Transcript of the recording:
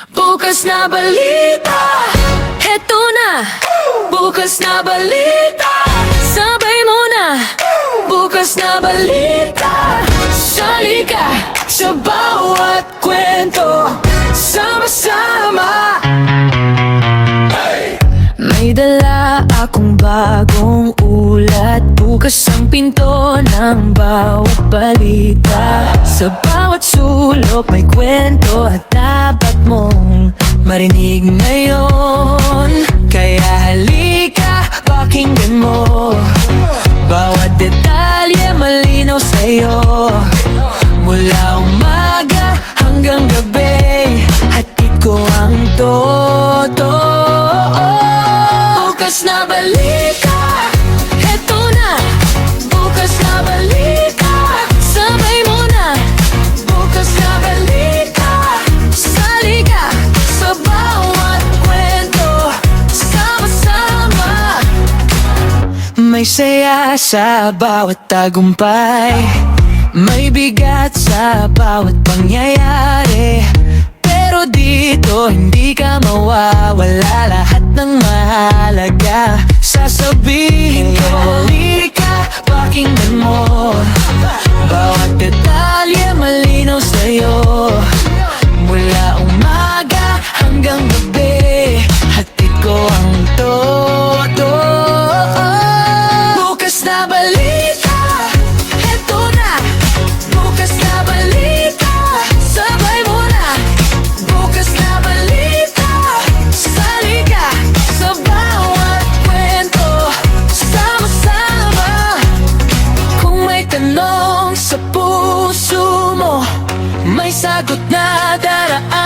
Bukas na balita, heto na. Bukas na balita, sabay mo na. Bukas na balita, sali ka sa bawat kwento. Sama-sama. May dala akong bagong ulat. Bukas ang pinto ng bawat balita. Sa bawat sulok may kwento at dapat mong marinig ngayon. Kaya halika, pakinggan mo. Bawat detalye malinaw sa'yo. Mula umaga hanggang gabi, hatid ko ang totoo. Bukas na balita, heto na. Bukas na balita, sabay mo na. Bukas na balita, sali ka sa bawat kwento. Sama-sama. May saya sa bawat tagumpay, may bigat sa bawat pangyayari. Pero dito hindi ka mawawala. Lahat ng mahalaga sasabihin ko. Halika, pakinggan mo. Bawat detalye malinaw sa'yo. Mula umaga hanggang gabi, hatid ko ang totoo. Bukas na balita, heto na. Bukas na balita, sabay mo na. Bukas na balita, sali ka sa bawat kwento. Sama-sama. Kung may tanong sa puso mo, may sagot na daraan.